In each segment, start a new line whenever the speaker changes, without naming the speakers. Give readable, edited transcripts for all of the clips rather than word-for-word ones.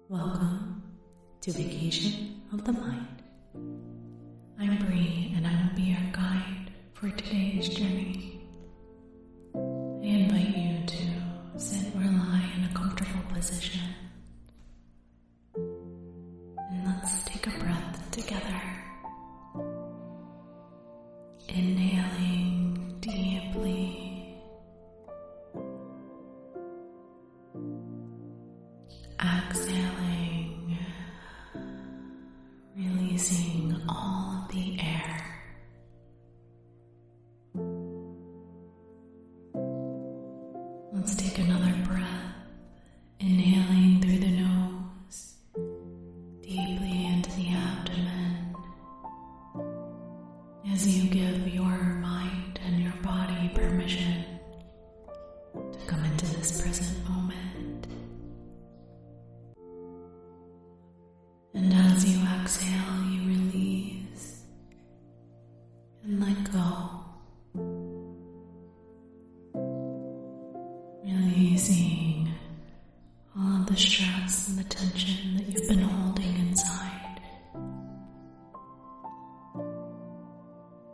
Welcome to Vacation of the Mind. I'm Bree and I will be your guide for today's journey. I invite you to sit or lie in a comfortable position. And let's take a breath together. Inhaling deeply. Exhaling, releasing all of the air. Let's take another breath, inhaling through the nose, deeply into the abdomen, as you give your mind and your body permission to come into this present moment. And as you exhale, you release and let go, releasing all of the stress and the tension that you've been holding inside,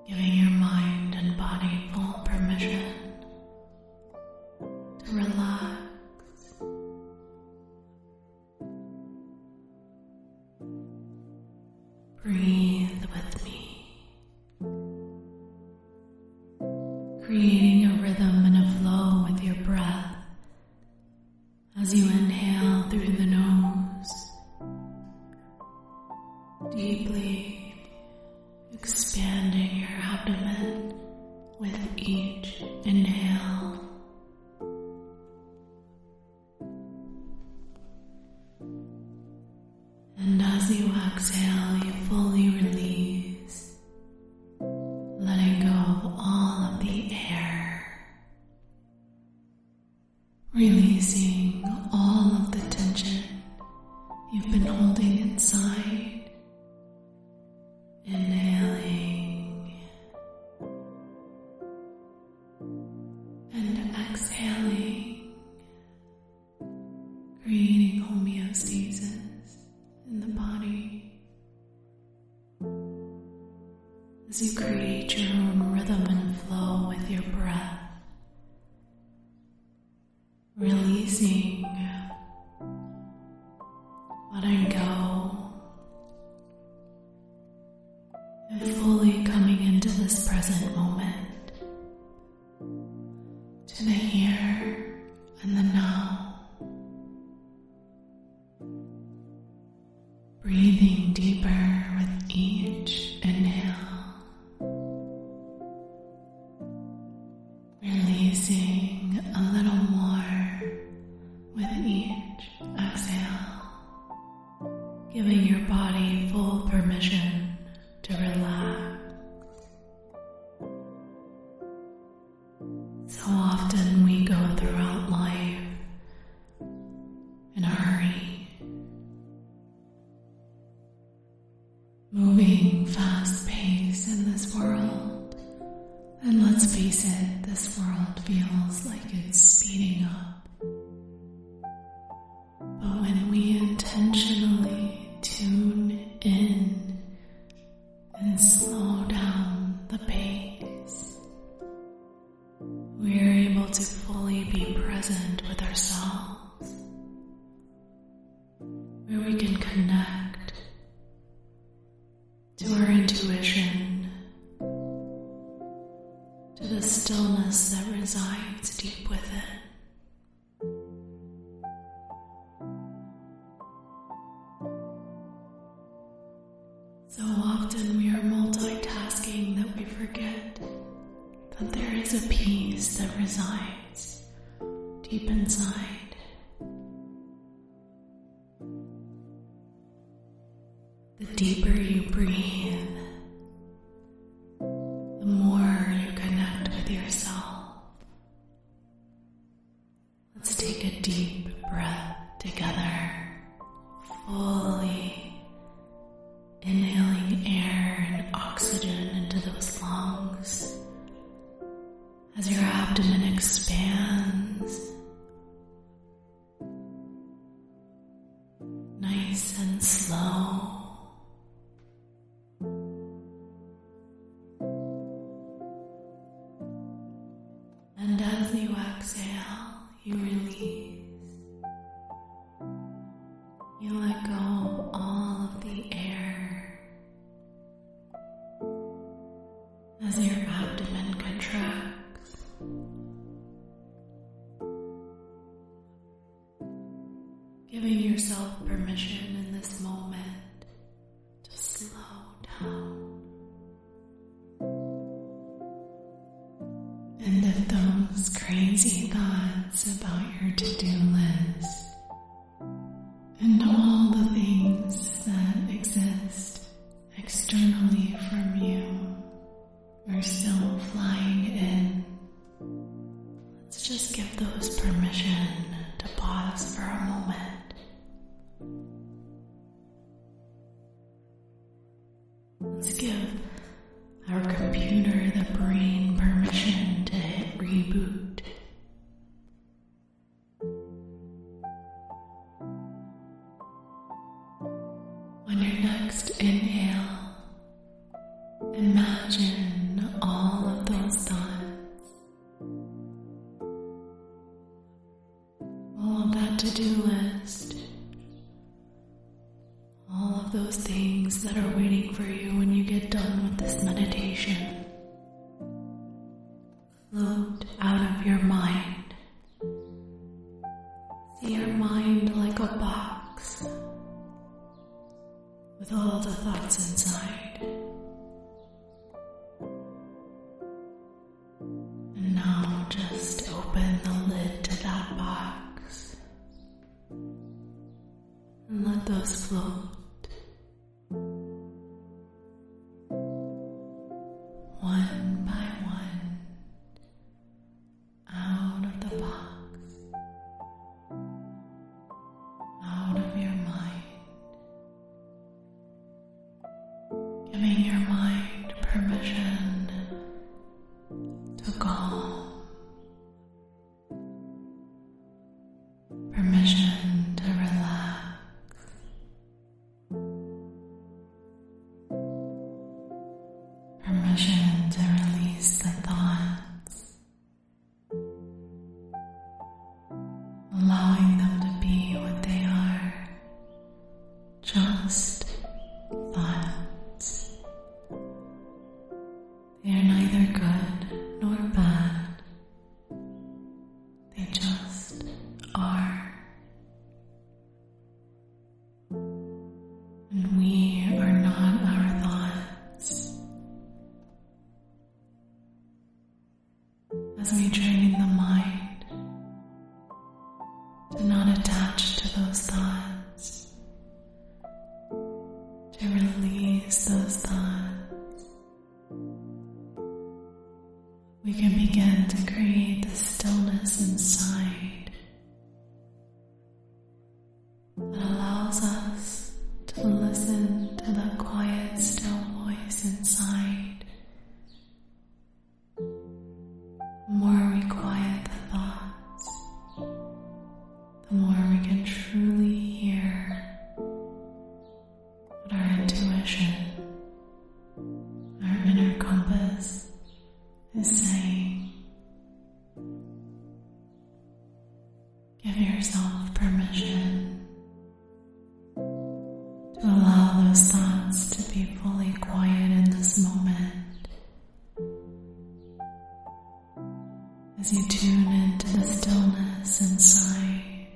giving your mind and body full permission to relax. Breathe with me, creating a rhythm and a flow with your breath as you inhale through the nose, deeply expanding your abdomen with each inhale. And as you exhale, you fully release, letting go of all of the air, releasing all of the tension you've been holding inside, inhaling and exhaling, creating homeostasis in the body as you create your own rhythm and flow with your breath, releasing, letting go, and fully coming into this present moment, to the here and the now. Breathing deeper with each inhale, releasing a little more with each exhale, giving your body full permission to relax. So often we go throughout life in a hurry, moving fast-paced in this world, and let's face it, this world feels like it's speeding up. But when we intentionally tune in and slow down the pace, we are able to fully be present with ourselves, where we can connect to our intuition, to the stillness that resides deep within. So often we are multitasking that we forget that there is a peace that resides deep inside. The deeper you breathe, the more you connect with yourself. Let's take a deep breath together, fully inhaling air and oxygen into those lungs as your abdomen expands. nice and slow. And as you exhale, you release. You let go of all of the air as your abdomen contracts. Giving yourself permission in this moment to slow down. And if those crazy thoughts about your to-do list and all the things that exist externally from you are still flying in, let's just give those permission to pause for a moment. Let's give our computer, the brain, permission to hit reboot. On your next inhale, imagine all of those thoughts, all of that to-do list, all of those things that are waiting for you when you get done with this meditation. Float out of your mind. See your mind like a box with all the thoughts inside. And now just open the lid to that box and let those float. One by one, out of the box, out of your mind, giving your mind permission to calm, permission to relax. Permission to release the thoughts, allowing them to be what they are, just thoughts. They are neither good nor bad, they just are. And we are not our thoughts. As we train the mind to not attach to those thoughts, to release those thoughts, we can begin to create the stillness inside that allows us to listen to the quiet, still voice inside. The more we quiet the thoughts, the more we can truly hear what our intuition, our inner compass is saying. Give yourself permission to allow those thoughts to be fully quiet in this moment. As you tune into the stillness inside,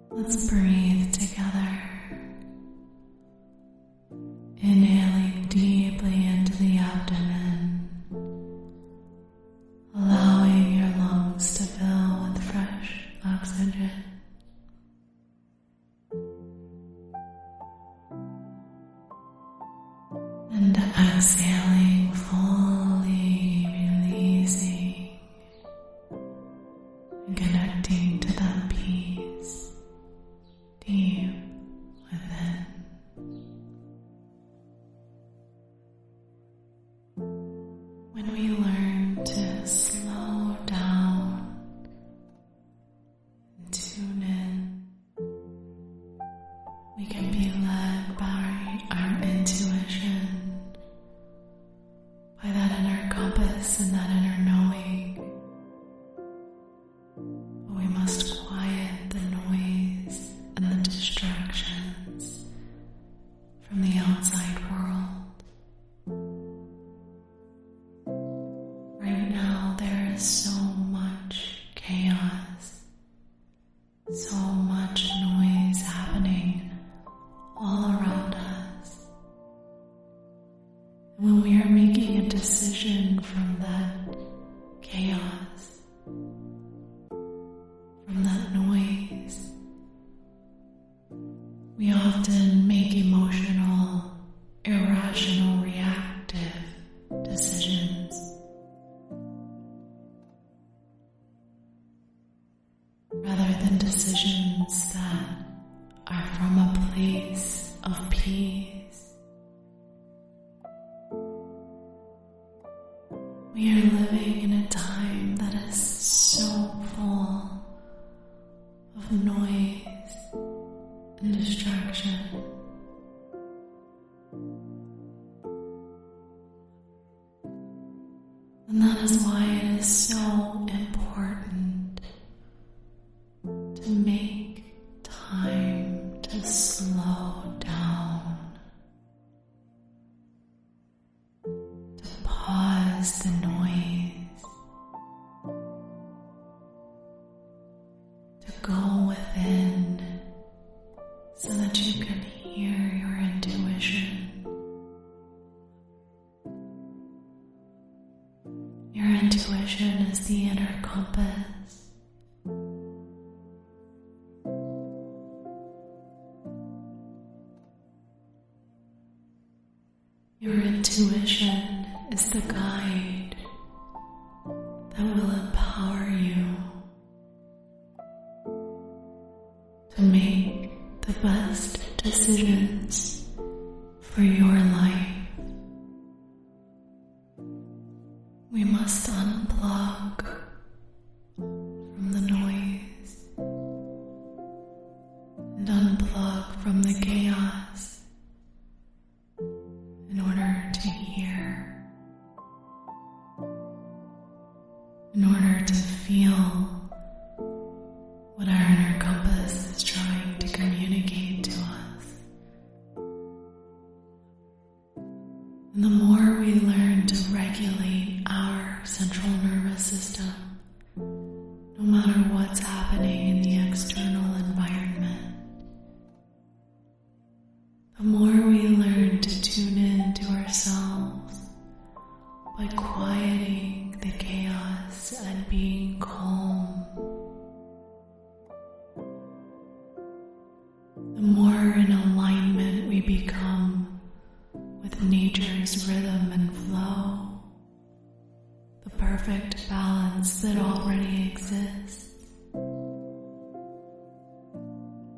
let's breathe together, inhaling deeply into the abdomen, allowing your lungs to fill with fresh oxygen. And exhaling, fully releasing and connecting to that peace deep pause from that noise. We often make emotional, irrational, reactive decisions. Rather than decisions that are from a place of peace. We are living in a time that is so full of noise and distraction. And that is why it is so important to make time to slow down, to pause the noise, to go within so that you can hear your intuition. Your intuition is the inner compass. Your intuition is the guide that will empower you to make the best decisions for your life. We must unplug from the noise and unplug from the chaos in order to hear, in order to feel what our inner compass is trying to communicate to us. And the more we learn to regulate our central nervous system, no matter what's happening in the external environment, the more we learn to tune in to ourselves by quieting the chaos and being calm, the more in alignment we become with nature's rhythm and flow, the perfect balance that already exists.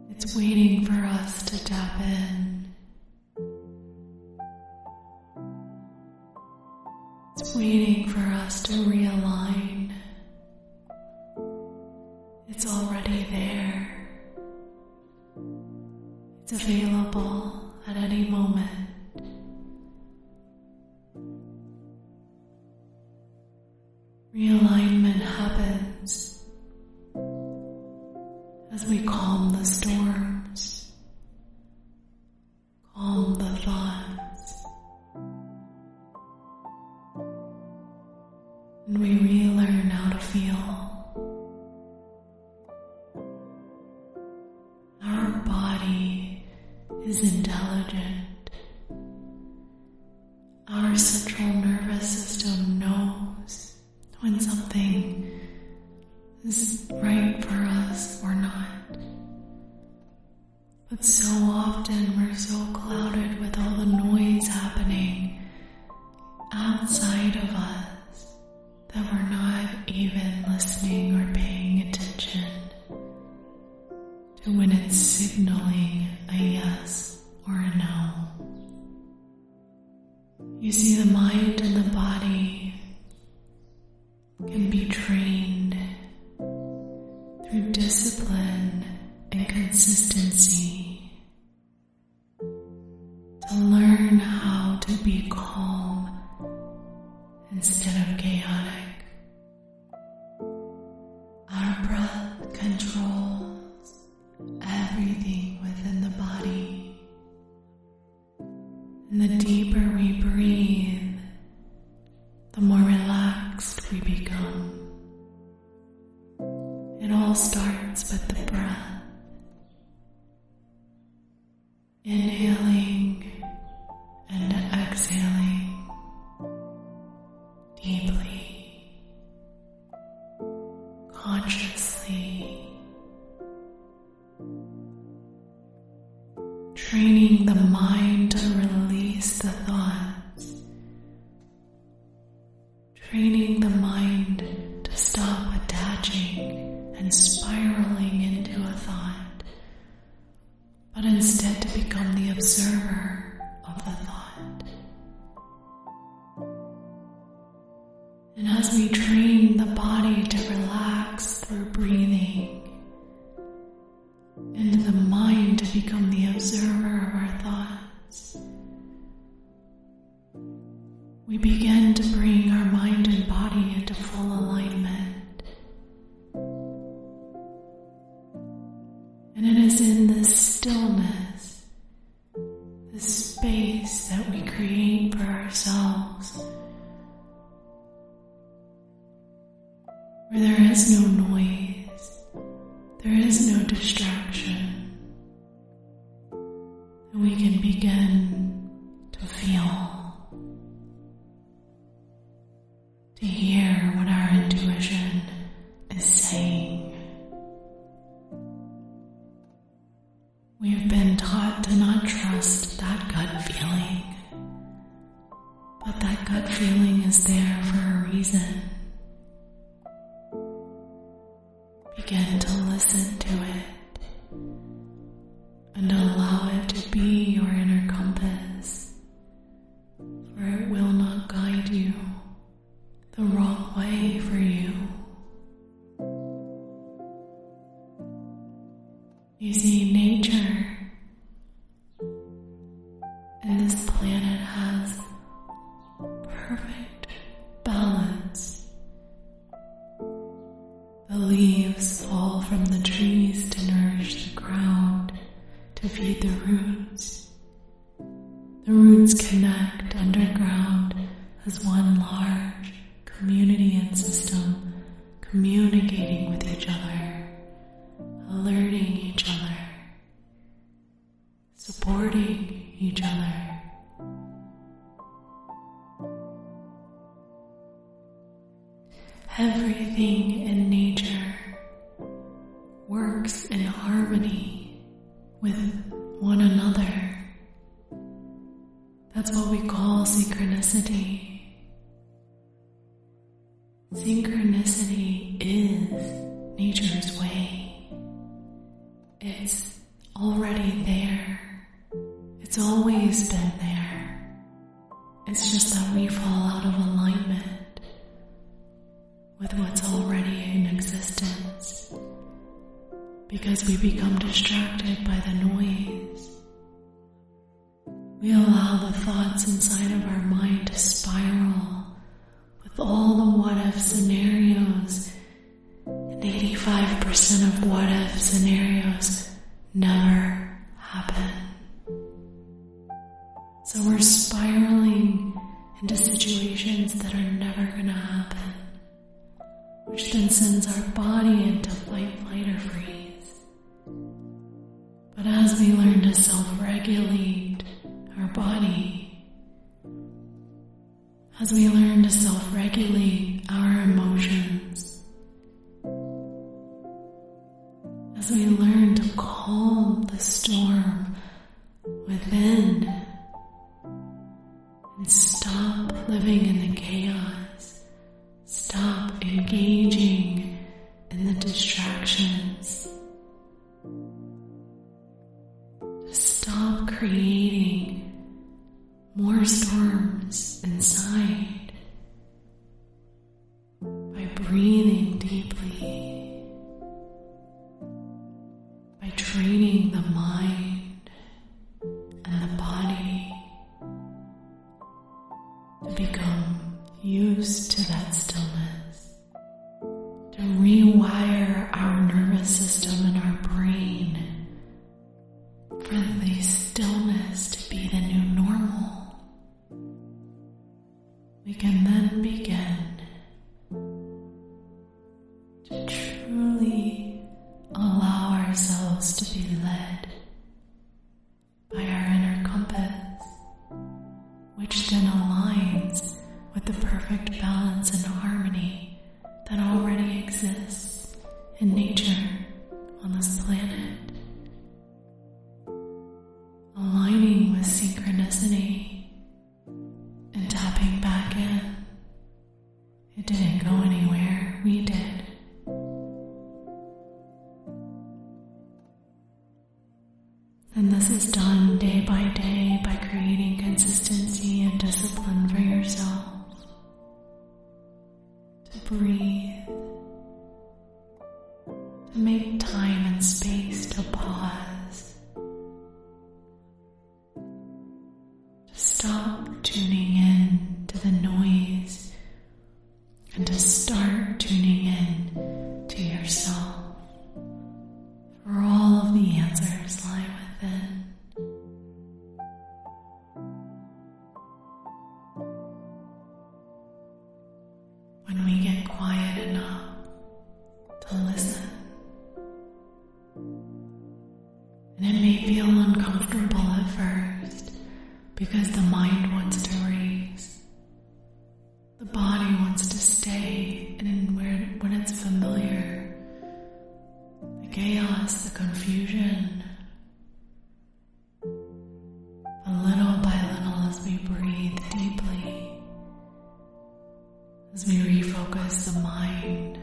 It's waiting for us to tap in. It's waiting for us to realign. It's already there. It's available at any moment. Realignment happens as we calm the storms, calm the thoughts, and we relearn how to feel. Our body is intelligent. Our central nervous system knows when something is right for us or not. But so often we're so clouded with all the noise happening outside of us that we're not even listening or paying attention to when it's signaling a yes or a no. You see, the mind and the body can be trained through discipline and consistency to learn how to be calm instead of chaotic. Our breath controls everything within the body, and the deeper we breathe, the more relaxed we become. It all starts with the breath. Inhaling and exhaling deeply. consciously, training the mind to release the thoughts, training the mind to stop attaching and spiraling into a thought, but instead to become the observer of the thought. And as we train the body to relax through breathing, and the mind to become the observer of our thoughts, we begin to bring our mind and body into full alignment. And it is in this stillness, this space that we create for ourselves, where there is no noise, there is no distraction, and we can begin to feel, to hear what our intuition is saying. We have been taught to not trust that gut feeling, but that gut feeling is there for a reason. Begin to listen to it and allow it to be your inner compass, for it will not guide you the wrong way for you. You see, nature and this planet has perfect balance. The leaves fall from the trees to nourish the ground, to feed the roots. The roots connect underground as one large community and system, communicating with each other, alerting each other, supporting each other. Everything in nature works in harmony with one another. That's what we call synchronicity. Synchronicity is nature's way. It's already there. It's always been there. It's just that we fall out of alignment with what's already in existence, because we become distracted by the noise. We allow the thoughts inside of our mind to spiral with all the what-if scenarios, and 85% of what-if scenarios never happen. So we're spiraling into situations that are never gonna happen, which then sends our body into fight, flight, or freeze. But as we learn to self-regulate our body, as we learn to self-regulate our emotions, as we learn to calm the storm within and stop living in the chaos, stop engaging in the distractions, stop creating more storms inside by breathing deeply, by training the mind and the body to become used to that stillness, to rewire our nervous system and our brain for the stillness to be the new normal. We can then begin to truly allow ourselves to be led by our inner compass, which then aligns with the perfect balance and harmony that already exists in nature on this planet, aligning with synchronicity and tapping back in. It didn't go anywhere, we did. And this is done day by day by creating consistency and discipline for yourselves. To breathe, to make time and space to pause, to stop tuning in to the noise and to start tuning in to yourself, for all of the answers lie within. When we get quiet enough to listen, and it may feel uncomfortable at first because the mind wants to race, the body wants to stay, and when it's familiar, the chaos, the confusion, little by little as we breathe deeply, as we refocus the mind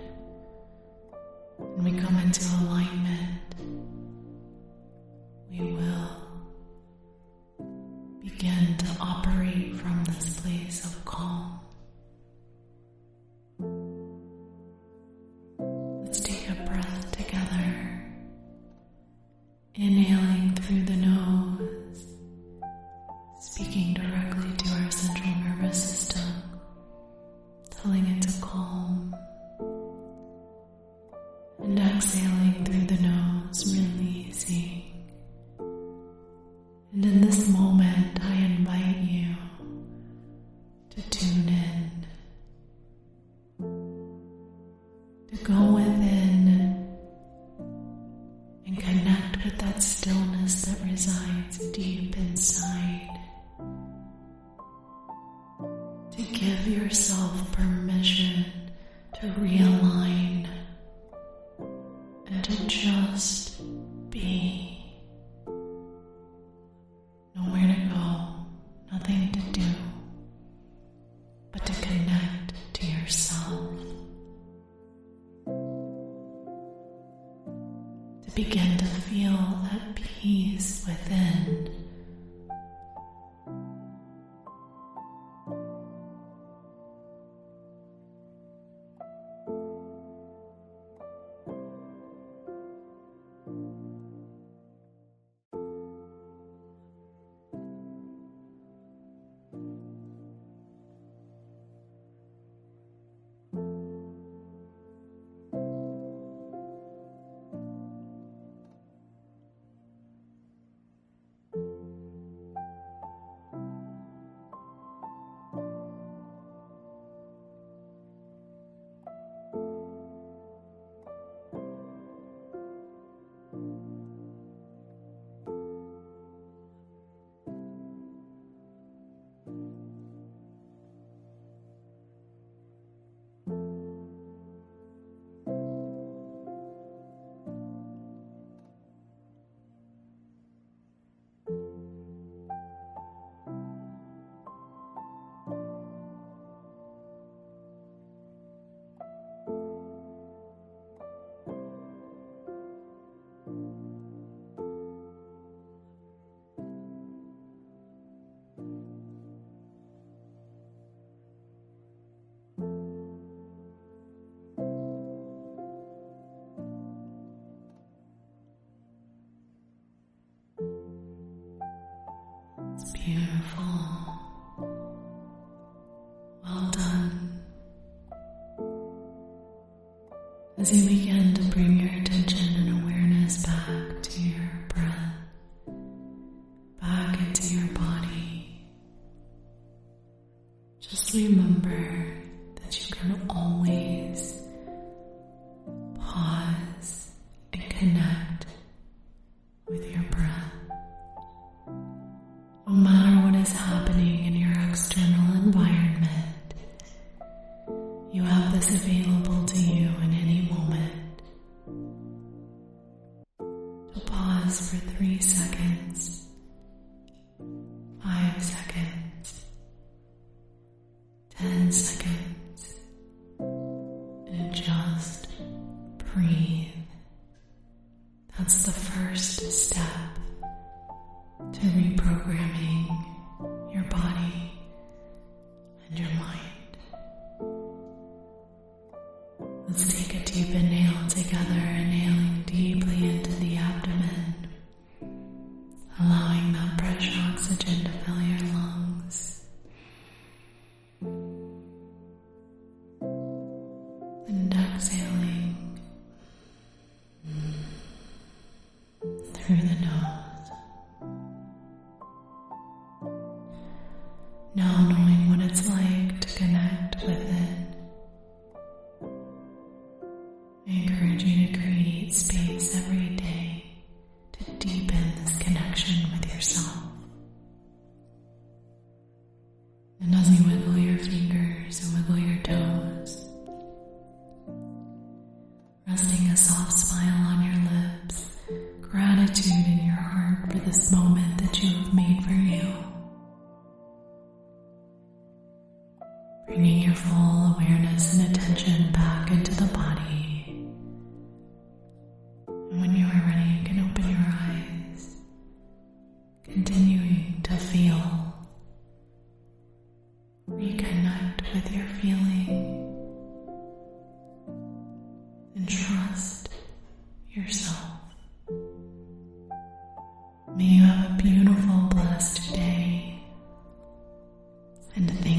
and we come into alignment, we will begin to operate from this place of calm. Let's take a breath together, inhaling through the nose, speaking directly to our central nervous system, telling it to calm, and exhaling through the nose, releasing. And in this moment, I invite you to tune in, to go within and connect with that stillness that resides deep inside. To give yourself permission to realign and to just be. Nowhere to go, nothing to do, but to connect to yourself. To begin to feel that peace within. It's beautiful. Well done. As you begin to bring your attention and awareness back to your breath, back into your body, just remember that you can always pause and connect with your breath. No matter what is happening in your external environment, you have this available to you in any moment. pause for 3 seconds, 5 seconds, 10 seconds, and just breathe. That's the first step to reprogramming your body and your mind. Let's take a deep inhale together, inhaling deeply into the abdomen, allowing that fresh oxygen to fill your lungs. And exhaling through the nose. Now knowing what it's like to connect with it, I encourage you to create space every day to deepen this connection with yourself. And as you wiggle your fingers and wiggle your toes, resting a soft smile on your lips, gratitude in your heart for this moment that you have made for you. Bringing your full awareness and attention back into the body. And when you are ready, you can open your eyes, continuing to feel. Reconnect with your feeling and trust yourself. May you have a beautiful, blessed day, and thank